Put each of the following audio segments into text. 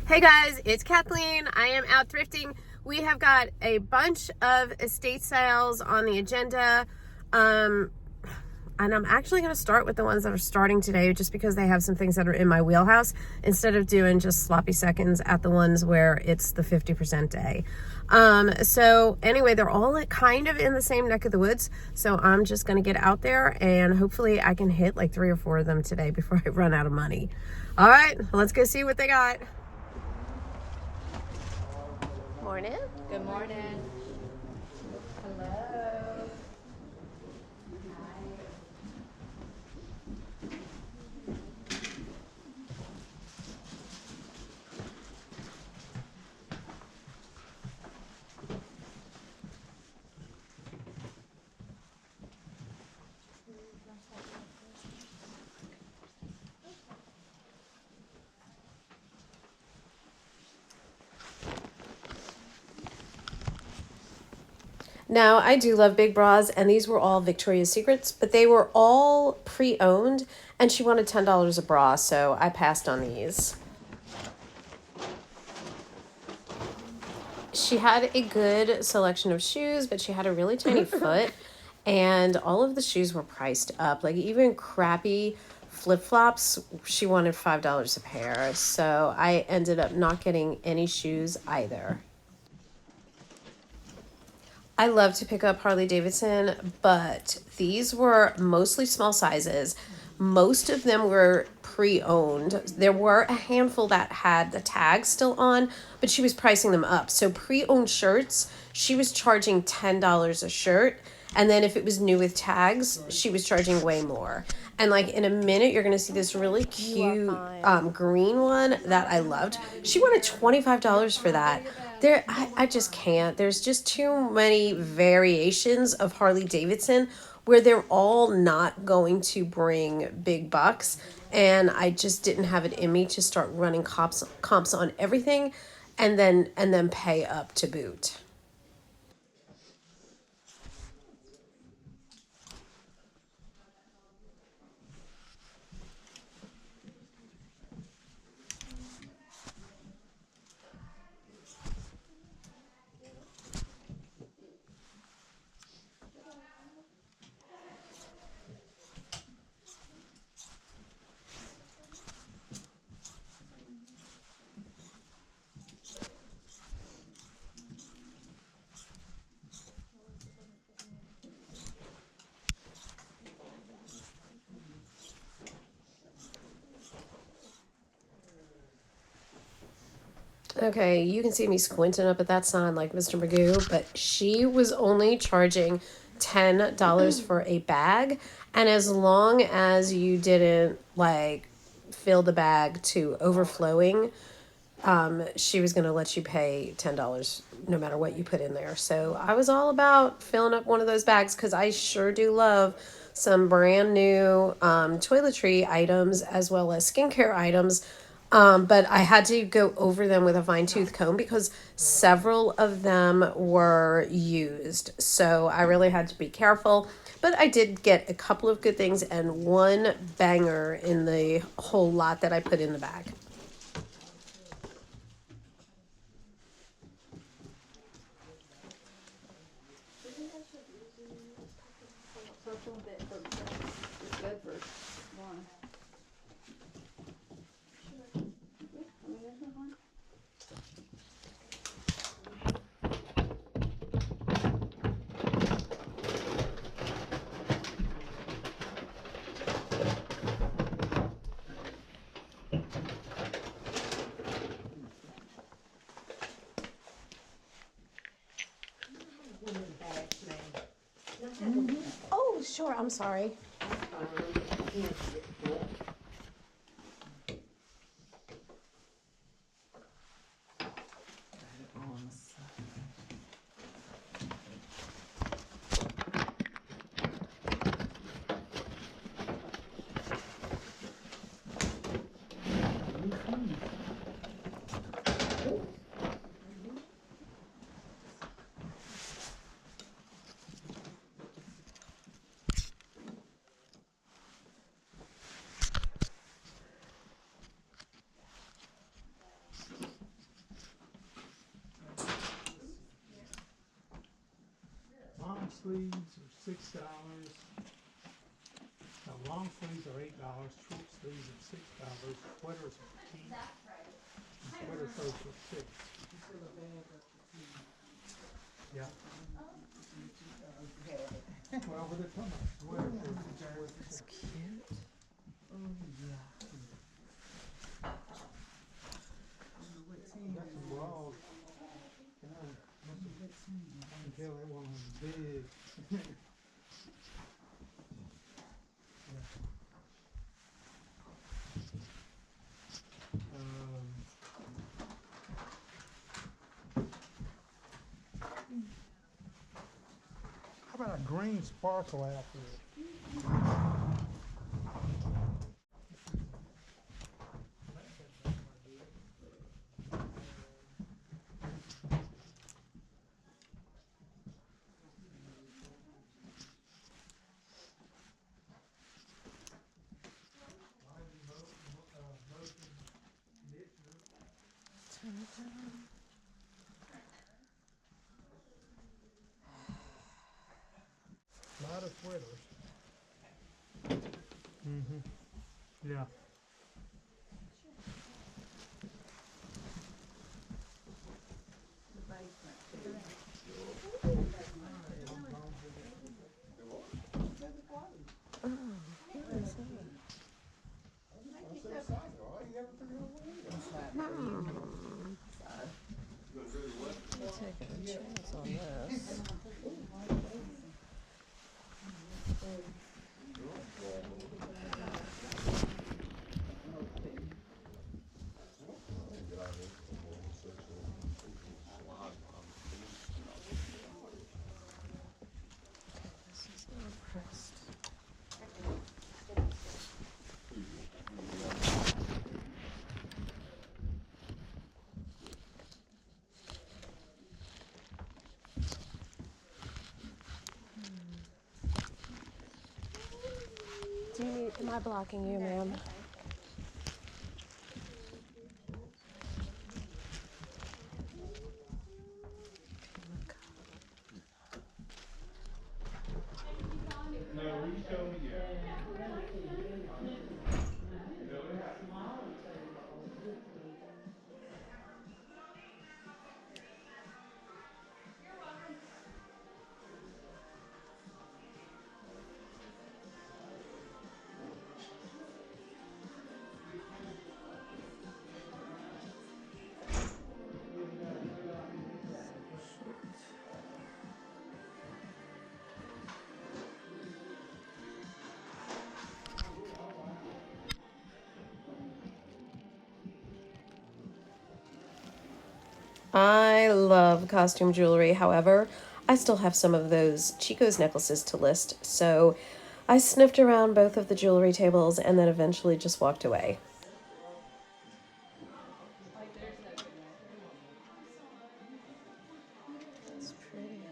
Hey guys, it's Kathleen. I am out thrifting. We have got a bunch of estate sales on the agenda. And I'm actually going to start with the ones that are starting today just because they have some things that are in my wheelhouse instead of doing just sloppy seconds at the ones where it's the 50% day. So anyway, they're all kind of in the same neck of the woods. So I'm just going to get out there and hopefully I can hit like 3 or 4 of them today before I run out of money. All right, let's go see what they got. Morning. Good morning. Hello. Now, I do love big bras, and these were all Victoria's Secrets, but they were all pre-owned, and she wanted $10 a bra, so I passed on these. She had a good selection of shoes, but she had a really tiny foot, and all of the shoes were priced up. Like, even crappy flip-flops, she wanted $5 a pair, so I ended up not getting any shoes either. I love to pick up Harley Davidson, but these were mostly small sizes. Most of them were pre-owned. There were a handful that had the tags still on, but she was pricing them up. So pre-owned shirts, she was charging $10 a shirt. And then if it was new with tags, she was charging way more. And like in a minute, you're going to see this really cute green one that I loved. She wanted $25 for that. I just can't. There's just too many variations of Harley Davidson where they're all not going to bring big bucks. And I just didn't have it in me to start running comps on everything and then pay up to boot. Okay, you can see me squinting up at that sign like Mr. Magoo, but she was only charging $10 for a bag, and as long as you didn't like fill the bag to overflowing, she was going to let you pay $10 no matter what you put in there. So I was all about filling up one of those bags because I sure do love some brand new toiletry items as well as skincare items. But I had to go over them with a fine tooth comb because several of them were used. So I really had to be careful. But I did get a couple of good things and one banger in the whole lot that I put in the bag. It's good for one. Oh, sure. I'm sorry. sleeves are $6. Now, long sleeves are $8. Short sleeves are $6. Sweaters are cheap. And sweater shirts are $6. Yeah. Well, we're talking about sweater shirts. That's cute. Got some bras. I can tell that one was big. How about a green sparkle outfit? A lot of sweaters. Yeah. Take a chance on this. This is not pressed. Do you need, am I blocking you, ma'am? I love costume jewelry. However, I still have some of those Chico's necklaces to list, so I sniffed around both of the jewelry tables and then eventually just walked away. That's pretty.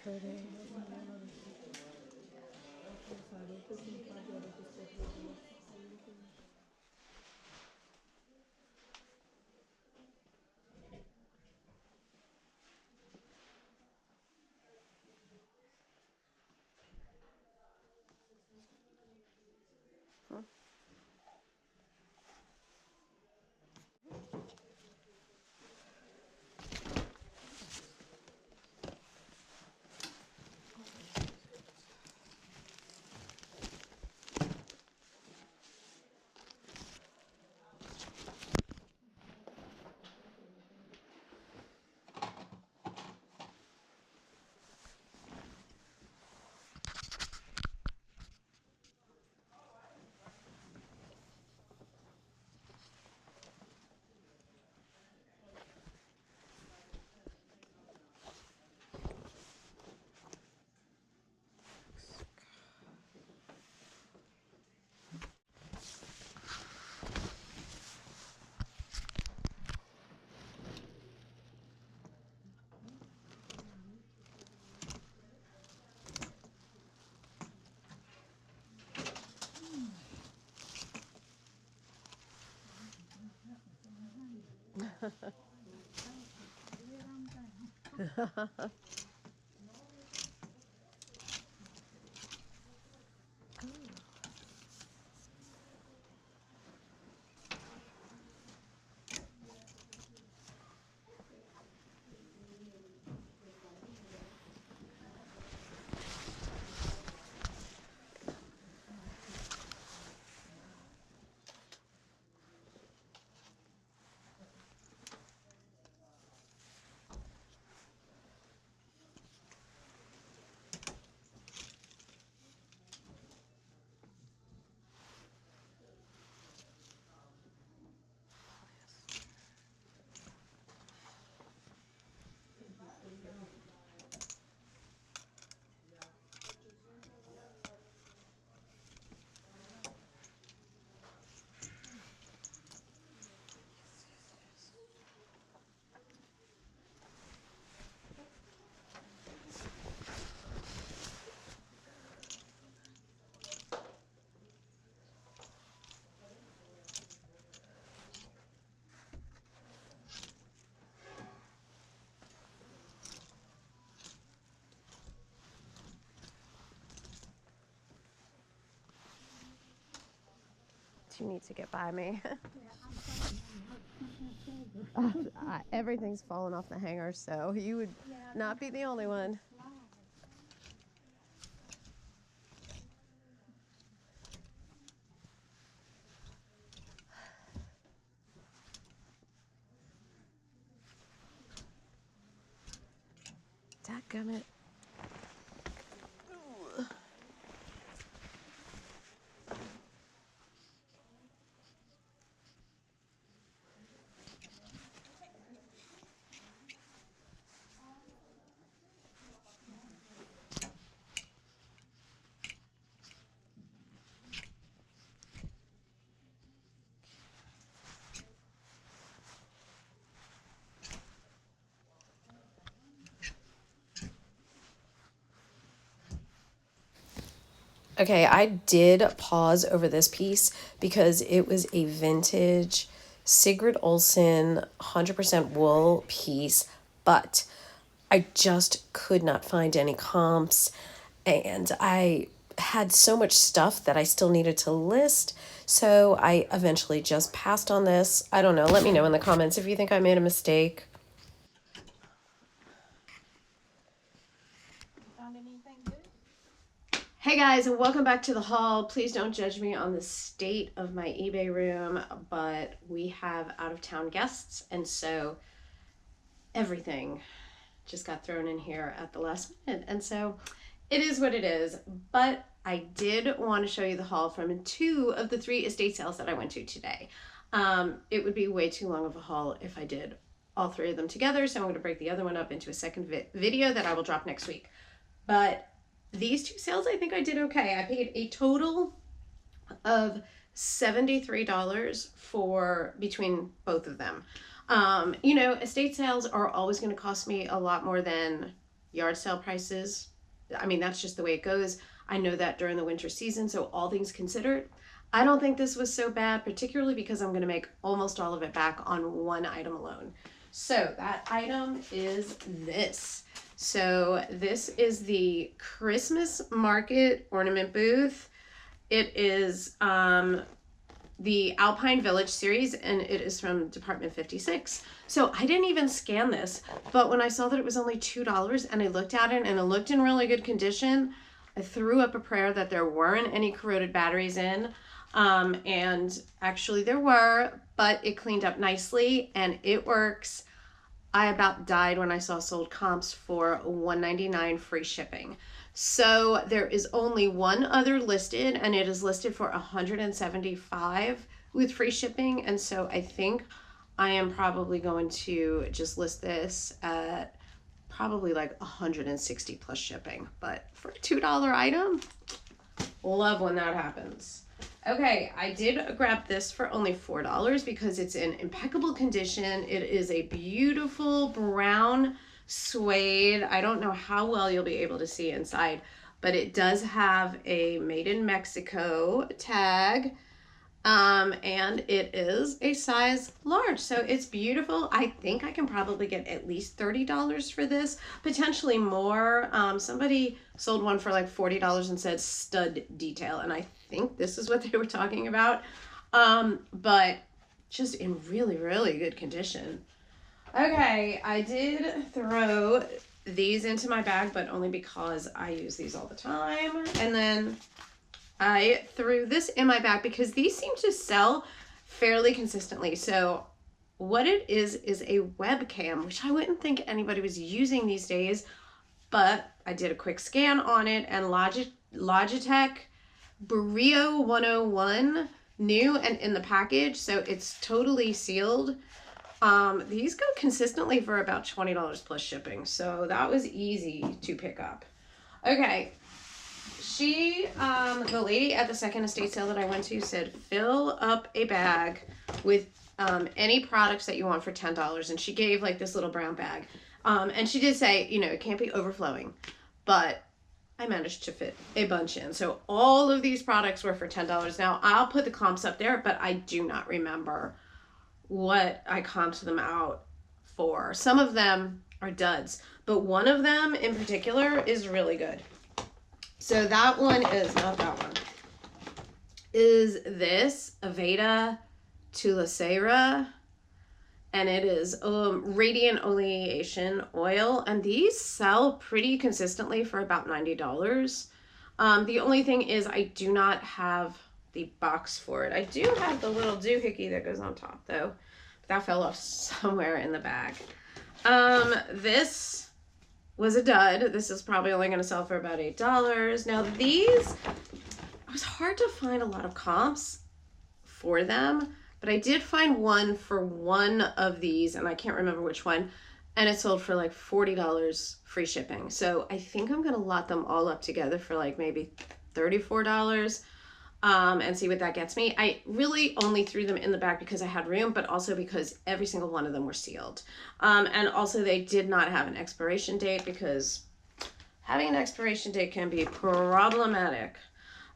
Pretty. You need to get by me. Everything's fallen off the hanger, so you would not be the only one. Dadgummit. Okay, I did pause over this piece because it was a vintage Sigrid Olsen 100% wool piece, but I just could not find any comps, and I had so much stuff that I still needed to list, so I eventually just passed on this. I don't know, let me know in the comments if you think I made a mistake. Found anything good? Hey guys, welcome back to the haul. Please don't judge me on the state of my eBay room, but we have out of town guests, and so everything just got thrown in here at the last minute, and so it is what it is. But I did want to show you the haul from 2 of the 3 estate sales that I went to today. It would be way too long of a haul if I did all 3 of them together, so I'm going to break the other one up into a second video that I will drop next week. But these 2 sales, I think I did okay. I paid a total of $73 for between both of them. You know, estate sales are always going to cost me a lot more than yard sale prices. I mean, that's just the way it goes. I know that during the winter season, so all things considered, I don't think this was so bad, particularly because I'm going to make almost all of it back on one item alone. So that item is this. So this is the Christmas market ornament booth. It is the Alpine Village series, and it is from Department 56. So I didn't even scan this, but when I saw that it was only $2 and I looked at it and it looked in really good condition, I threw up a prayer that there weren't any corroded batteries in. And actually there were, but it cleaned up nicely and it works. I about died when I saw sold comps for $199 free shipping. So there is only one other listed, and it is listed for $175 with free shipping. And so I think I am probably going to just list this at probably like $160 plus shipping. But for a $2 item, love when that happens. Okay, I did grab this for only $4 because it's in impeccable condition. It is a beautiful brown suede. I don't know how well you'll be able to see inside, but it does have a Made in Mexico tag. And it is a size large, so it's beautiful. I think I can probably get at least $30 for this, potentially more. Somebody sold one for like $40 and said stud detail, and I think this is what they were talking about. But just in really, really good condition. Okay, I did throw these into my bag, but only because I use these all the time. And then I threw this in my bag because these seem to sell fairly consistently. So what it is a webcam, which I wouldn't think anybody was using these days, but I did a quick scan on it, and Logitech Brio 101, new and in the package, so it's totally sealed. These go consistently for about $20 plus shipping, so that was easy to pick up. Okay, the lady at the second estate sale that I went to said, fill up a bag with any products that you want for $10, and she gave like this little brown bag. And she did say, you know, it can't be overflowing, but I managed to fit a bunch in. So all of these products were for $10. Now, I'll put the comps up there, but I do not remember what I comped them out for. Some of them are duds, but one of them in particular is really good. So that one is, not that one, is this Aveda Tulacera, and it is radiant oleation oil, and these sell pretty consistently for about $90. The only thing is I do not have the box for it. I do have the little doohickey that goes on top though. That fell off somewhere in the bag. This was a dud. This is probably only going to sell for about $8. Now these, it was hard to find a lot of comps for them, but I did find one for one of these, and I can't remember which one, and it sold for like $40 free shipping. So I think I'm going to lot them all up together for like maybe $34 and see what that gets me. I really only threw them in the bag because I had room, but also because every single one of them were sealed. And also they did not have an expiration date, because having an expiration date can be problematic.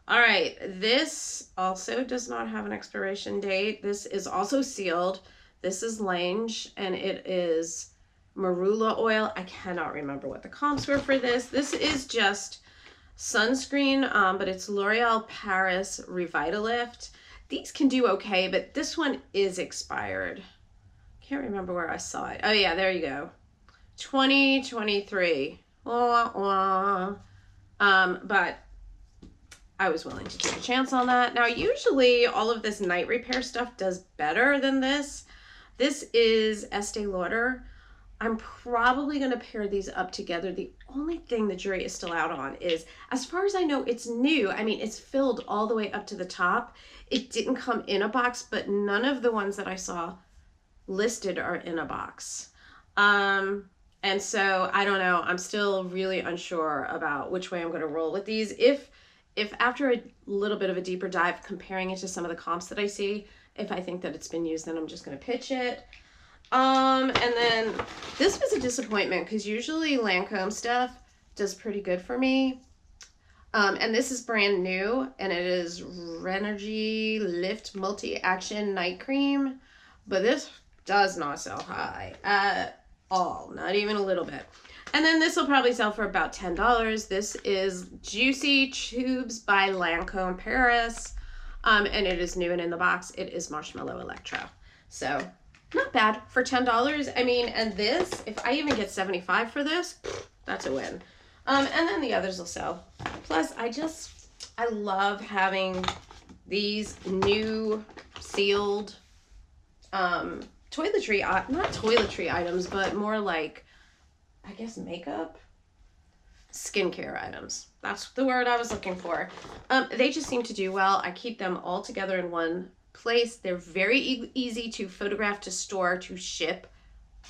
All right, this also does not have an expiration date. This is also sealed. This is Lange, and it is marula oil. I cannot remember what the comps were for this. This is just sunscreen, but it's L'Oreal Paris Revitalift. These can do okay, but this one is expired. Can't remember where I saw it. Oh yeah, there you go. 2023. But I was willing to take a chance on that. Now, usually all of this night repair stuff does better than this. This is Estee Lauder. I'm probably going to pair these up together. The only thing the jury is still out on is, as far as I know, it's new. I mean, it's filled all the way up to the top. It didn't come in a box, but none of the ones that I saw listed are in a box. And so I don't know. I'm still really unsure about which way I'm going to roll with these. If after a little bit of a deeper dive, comparing it to some of the comps that I see, if I think that it's been used, then I'm just going to pitch it. And then this was a disappointment, because usually Lancome stuff does pretty good for me. And this is brand new, and it is Renergy Lift Multi-Action Night Cream, but this does not sell high at all, not even a little bit. And then this will probably sell for about $10. This is Juicy Tubes by Lancome Paris, and it is new and in the box. It is Marshmallow Electro. So not bad for $10. I mean, and this, if I even get 75 for this, that's a win. And then the others will sell. Plus, I love having these new sealed toiletry, not toiletry items, but more like, I guess, makeup, skincare items. That's the word I was looking for. They just seem to do well. I keep them all together in one place. They're very easy to photograph, to store, to ship,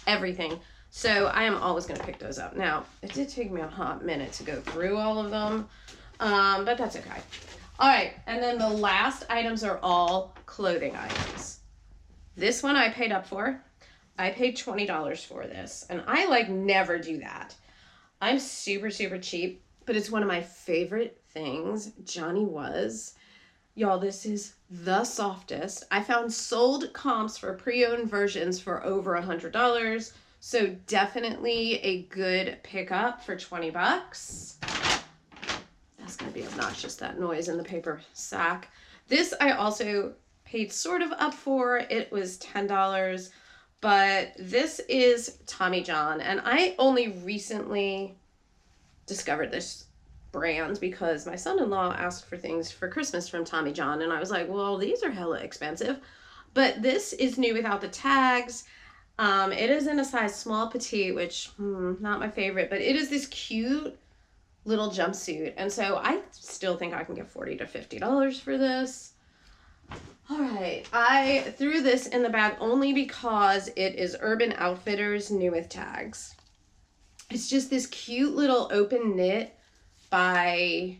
everything. So I am always going to pick those up. Now, it did take me a hot minute to go through all of them, but that's okay. All right, and then the last items are all clothing items. This one I paid up for. I paid $20 for this, and I never do that. I'm super, super cheap, but it's one of my favorite things. Johnny Was. Y'all, this is the softest. I found sold comps for pre-owned versions for over $100. So definitely a good pickup for 20 bucks. That's gonna be obnoxious, that noise in the paper sack. This I also paid sort of up for. It was $10, but this is Tommy John, and I only recently discovered this brand because my son-in-law asked for things for Christmas from Tommy John, and I was like, well, these are hella expensive. But this is new without the tags. It is in a size small petite, which not my favorite, but it is this cute little jumpsuit, and so I still think I can get $40 to $50 for this. All right, I threw this in the bag only because it is Urban Outfitters new with tags. It's just this cute little open knit by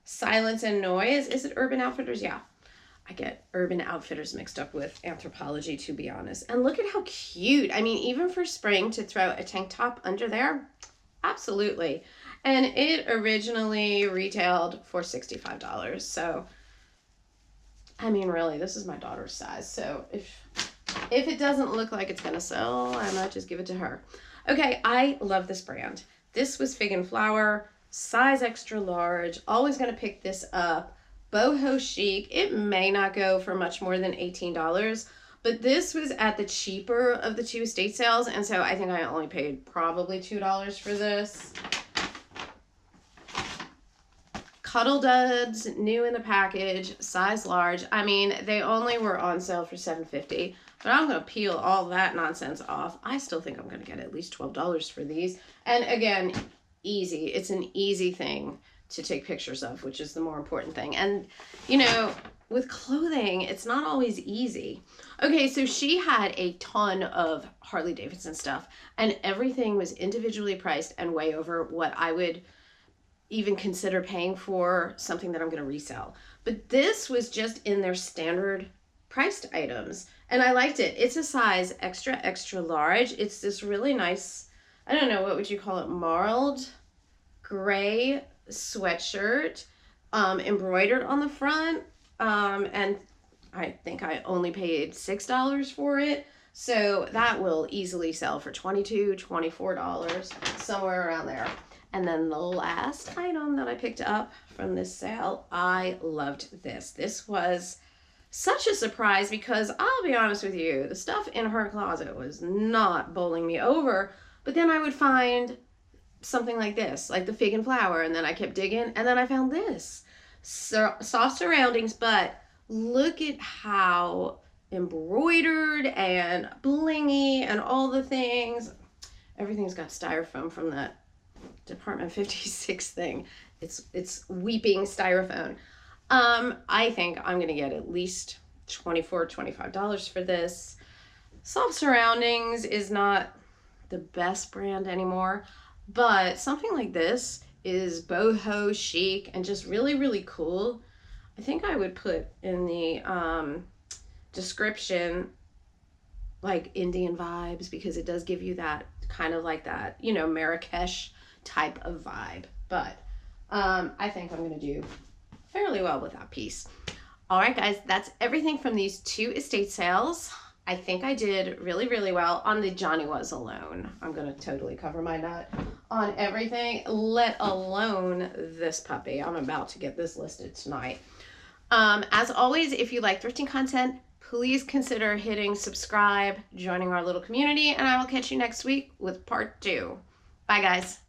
Silence and Noise. Is it Urban Outfitters? Yeah. I get Urban Outfitters mixed up with Anthropologie, to be honest. And look at how cute. I mean, even for spring, to throw a tank top under there, absolutely. And it originally retailed for $65. So, I mean, really, this is my daughter's size. So if it doesn't look like it's going to sell, I might just give it to her. Okay, I love this brand. This was Fig and Flower, size extra large. Always going to pick this up. Boho chic. It may not go for much more than $18, but this was at the cheaper of the two estate sales, and so I think I only paid probably $2 for this. Cuddle Duds, new in the package, size large. I mean, they only were on sale for $7.50, but I'm going to peel all that nonsense off. I still think I'm going to get at least $12 for these. And again, easy. It's an easy thing to take pictures of, which is the more important thing. And, you know, with clothing, it's not always easy. Okay, so she had a ton of Harley Davidson stuff, and everything was individually priced and way over what I would even consider paying for something that I'm going to resell. But this was just in their standard priced items, and I liked it. It's a size extra, extra large. It's this really nice, I don't know, what would you call it, marled gray sweatshirt, embroidered on the front, and I think I only paid $6 for it, so that will easily sell for $22, $24, somewhere around there. And then the last item that I picked up from this sale, I loved this. This was such a surprise because I'll be honest with you, the stuff in her closet was not bowling me over, but then I would find something like this, like the Fig and Flower, and then I kept digging, and then I found this. Soft surroundings, but look at how embroidered and blingy and all the things. Everything's got styrofoam from that Department 56 thing. It's weeping styrofoam. I think I'm gonna get at least $24, $25 for this. Soft Surroundings is not the best brand anymore, but something like this is boho chic and just really, really cool. I think I would put in the description like Indian vibes, because it does give you that kind of like that, you know, Marrakesh type of vibe. But I think I'm going to do fairly well with that piece. All right, guys, that's everything from these two estate sales. I think I did really, really well on the Johnny Was alone. I'm going to totally cover my nut on everything, let alone this puppy. I'm about to get this listed tonight. As always, if you like thrifting content, please consider hitting subscribe, joining our little community, and I will catch you next week with part 2. Bye, guys.